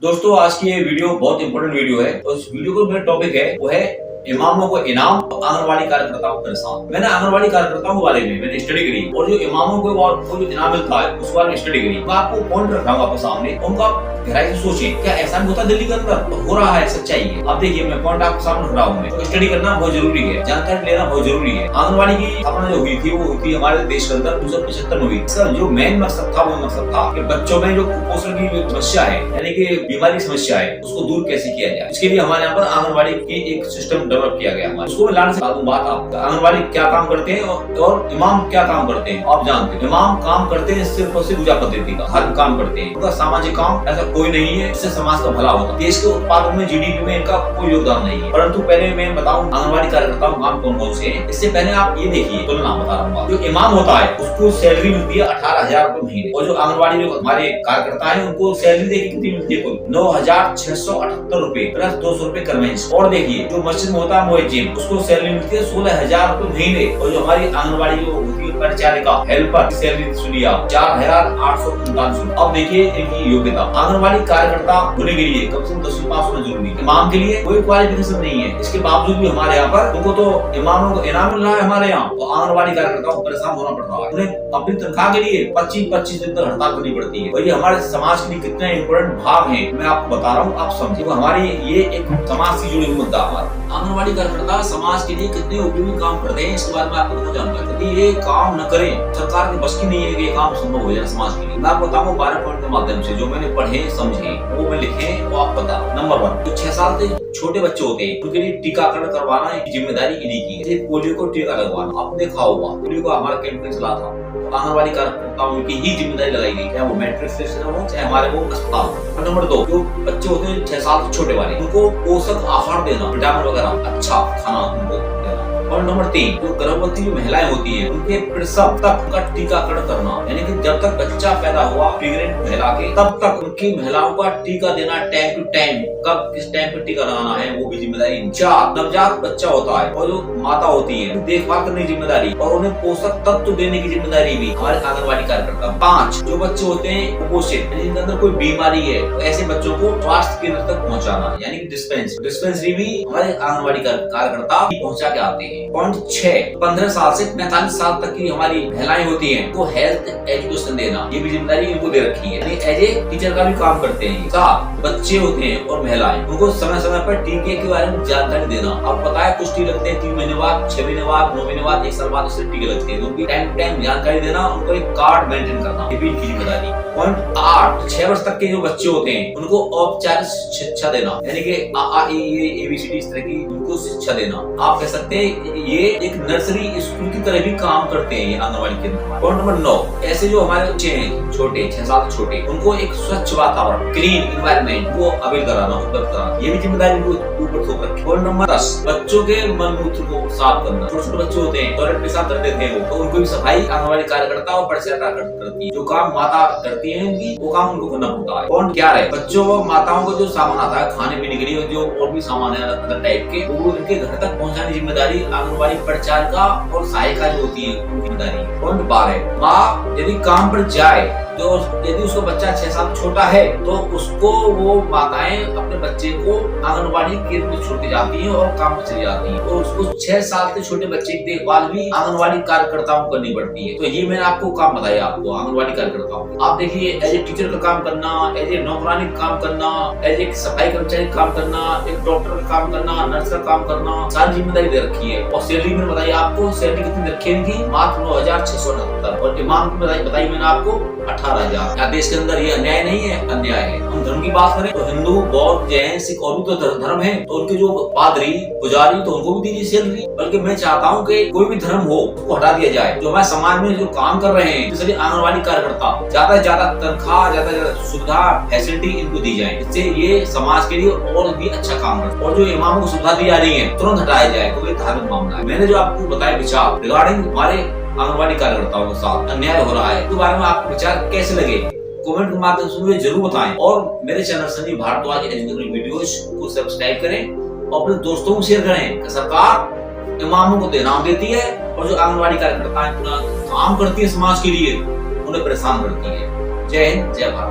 दोस्तों आज की ये वीडियो बहुत इंपॉर्टेंट वीडियो है और इस वीडियो को मेरा टॉपिक है वो है इमामों को इनाम और आंगनवाड़ी कार्यकर्ताओं को परेशान। मैंने आंगनवाड़ी कार्यकर्ताओं के बारे में मैंने स्टडी करी और जो इमामों को जो इनाम मिलता है उस बारे में स्टडी करी। मैं आपको पॉइंट रख रहा हूँ आपके सामने, उनका गहराई से सोचिए क्या ऐसा नहीं होता दिल्ली के अंदर, हो रहा है, सच्चाई है। अब देखिए मैं पॉइंट आपके सामने रख रहा हूँ। तो स्टडी करना बहुत जरूरी है, जानकारी लेना बहुत जरूरी है। आंगनवाड़ी की स्थापना जो हुई थी वो हुई थी हमारे देश के अंदर 1975 में हुई। सर जो मेन मकसद था वो मकसद था कि बच्चों में जो कुपोषण की समस्या है यानी कि बीमारी समस्या है उसको दूर कैसे किया जाए। इसके लिए हमारे यहाँ पर आंगनवाड़ी की एक सिस्टम डेवलप किया गया। उसको मैं लाने से बता दूं बात आप, आंगनवाड़ी क्या काम करते हैं और इमाम क्या काम करते हैं आप जानते हैं। इमाम काम करते हैं सिर्फ और सिर्फ पूजा पद्धति का हर काम करते हैं, उनका सामाजिक काम ऐसा कोई नहीं है जिससे समाज का भला होता। देश के उत्पादन में जीडीपी में इनका कोई योगदान नहीं है। परंतु पहले मैं बताऊं आंगनवाड़ी कार्यकर्ताओं का काम कौन कौन से हैं। इससे पहले आप ये देखिए तुलना बता रहा हूँ। जो इमाम होता है उसको सैलरी मिलती है 18,000 रुपए महीने और जो आंगनवाड़ी जो हमारे कार्यकर्ता है उनको सैलरी देखिए कितनी मिलती है, 9,678 रुपए प्लस 200 रुपए कन्वेंस। और देखिए जो मस्जिद में होता है मुअज्जिन उसको सैलरी मिलती है 16,000 रुपए महीने और जो हमारी आंगनवाड़ी जो होती है परिचारिका हेल्पर सैलरी सुनिए आप 4,849। अब देखिए इनकी योग्यता, आंगनवाड़ी कार्यकर्ता होने के लिए कम से कम 10वीं पास होना जरूरी है। इमाम के लिए कोई क्वालिफिकेशन नहीं है, इसके बावजूद भी हमारे यहाँ पर उनको तो इमामों को इनाम मिल रहा है। हमारे यहाँ तो आंगनवाड़ी कार्यकर्ताओं को परेशान होना पड़ रहा है, उन्हें अपनी तनख्वाह के लिए 25-25 दिन तक हड़ताल करनी पड़ती है। और ये हमारे समाज के लिए कितने इम्पोर्टेंट भाग है मैं आपको बता रहा हूँ, आप समझिए। तो हमारी ये एक समाज से जुड़ी हुई मुद्दा हमारा। आंगनवाड़ी कार्यकर्ता समाज के लिए कितने उपयोगी काम करते हैं इसके बारे में आपको जानकारी। यदि ये काम न करें, सरकार की बस की नहीं है कि ये काम संभव हो जाए समाज के लिए। मैं आपको बताऊँ 12 पॉइंट के माध्यम से जो मैंने पढ़े समझे वो मैं लिखे वो आप बता। नंबर 1, जो 6 साल से छोटे बच्चे होते हैं उनके लिए टीकाकरण करवाना एक जिम्मेदारी इन्हीं की है। जैसे पोलियो को टीका लगवाना, आपने देखा होगा पोलियो का हमारा कैंपेन चला था, आंगनवाड़ी कार्यकर्ताओं की ही जिम्मेदारी लगाई गई, चाहे वो मेट्रो स्टेशन हो चाहे हमारे वो अस्पताल। नंबर 2, जो बच्चे होते हैं 6 साल से छोटे वाले उनको पोषक आहार देना, विटामिन वगैरह अच्छा खाना उनको देना। और नंबर 3, जो गर्भवती जो महिलाएं होती हैं उनके प्रसव तक उनका टीकाकरण करना, यानी कि जब तक बच्चा पैदा हुआ प्रेग्नेंट महिला के तब तक उनकी महिलाओं का टीका देना टाइम टू टाइम, कब किस टाइम पे टीका लगाना है वो भी जिम्मेदारी। 4, नवजात बच्चा होता है और जो माता होती है देखभाल करने की जिम्मेदारी और उन्हें पोषक तत्व देने की जिम्मेदारी भी हमारे आंगनवाड़ी कार्यकर्ता। 5, जो बच्चे होते हैं कुपोषित जिनके अंदर कोई बीमारी है तो ऐसे बच्चों को स्वास्थ्य केंद्र तक पहुँचाना यानी कि डिस्पेंसरी भी हमारे आंगनवाड़ी कार्यकर्ता पहुँचा के आते हैं। पॉइंट 6, 15 साल से 45 साल तक की हमारी महिलाएं होती हैं तो हेल्थ एजुकेशन देना ये भी जिम्मेदारी इनको दे रखी है, एज ए टीचर का भी काम करते हैं। 7, बच्चे होते हैं और महिलाएं उनको समय समय पर टीके के बारे में जानकारी देना। अब पता है कुछ टीके लगते हैं 3 महीने बाद, 6 महीने बाद, 9 महीने बाद, 1 साल बाद इससे टीके लगते हैं, उनकी टाइम टू टाइम जानकारी देना, उनको एक कार्ड मेंटेन करना ये भी इनकी जिम्मेदारी। पॉइंट 8, 6 वर्ष तक के जो बच्चे होते हैं उनको औपचारिक शिक्षा देना यानी कि ABCD इस तरह की उनको शिक्षा देना। आप कह सकते हैं ये एक नर्सरी स्कूल की तरह भी काम करते हैं ये आंगनवाड़ी केंद्र। पॉइंट नंबर 9, ऐसे जो हमारे बच्चे हैं छोटे 6 साल छोटे उनको एक स्वच्छ वातावरण क्लीन एनवायरनमेंट को अवेल कराना, उपलब्ध कराना ये भी जिम्मेदारी ऊपर थोप रखी। पॉइंट नंबर 10, बच्चों के मलमूत्र को साफ करना। छोटे छोटे बच्चे होते हैं टॉयलेट पेशाब कर देते हैं वो तो उनको भी सफाई आंगनवाड़ी कार्यकर्ता और परिचारिका करती है। जो काम माता करती है उनकी वो काम उनको करना पड़ता है। पॉइंट 11, बच्चों व माताओं को जो सामान आता है खाने पीने के लिए जो और भी सामान है अलग टाइप के वो उनके घर तक पहुँचाने की जिम्मेदारी आंगनवाड़ी परिचारिका और सहायिका जो होती है उनकी जिम्मेदारी। पॉइंट 12, माँ यदि काम पर जाए तो यदि उसका बच्चा 6 साल छोटा है तो उसको वो माताएं अपने बच्चे को आंगनवाड़ी केंद्र में छोड़ के जाती हैं और काम पर चली जाती हैं और उसको 6 साल से छोटे बच्चे की देखभाल भी आंगनवाड़ी कार्यकर्ताओं को करनी पड़ती है। तो ये मैंने आपको काम बताया आपको आंगनवाड़ी कार्यकर्ताओं। आप देखिए एज ए टीचर का काम करना, एज ए नौकरानी का काम करना, एज ए सफाई कर्मचारी का काम करना, एक डॉक्टर का काम करना, नर्स का काम करना, सारी जिम्मेदारी दे रखी है। और सैलरी मैंने बताई आपको, सैलरी कितनी रखी है इनकी, मात्र 9,678 और इमाम की बताई मैंने आपको 18,000। क्या देश के अंदर ये अन्याय नहीं है? अन्याय है। हम धर्म की बात करें तो हिंदू, बौद्ध, जैन, सिख और भी तो धर्म है तो उनके जो पादरी पुजारी तो उनको भी दीजिए सैलरी। बल्कि मैं चाहता हूँ कि कोई भी धर्म हो उसको हटा दिया जाए। जो हमारे समाज में जो काम कर रहे हैं इसलिए आंगनवाड़ी कार्यकर्ता ज्यादा से ज्यादा तनख्वाह, ज्यादा से ज्यादा सुविधा फैसिलिटी इनको दी जाए, इससे ये समाज के लिए और भी अच्छा काम करे। और जो इमामों को सुविधा दी जा रही है तुरंत हटाया जाए तो ये धार्मिक मामला है। मैंने जो आपको बताया विचार रिगार्डिंग हमारे आंगनवाड़ी कार्यकर्ताओं के साथ अन्याय हो रहा है तो बारे में आपके विचार कैसे लगे कमेंट के माध्यम से मुझे जरूर बताएं। और मेरे channel Sanjeev Bhardwaj educational videos को सब्सक्राइब करें और अपने दोस्तों को शेयर करें कि सरकार इमामों को इनाम देती है और जो आंगनवाड़ी कार्यकर्ताएं पूरा काम करती है समाज के लिए उन्हें परेशान करती है। जय हिंद, जय भारत।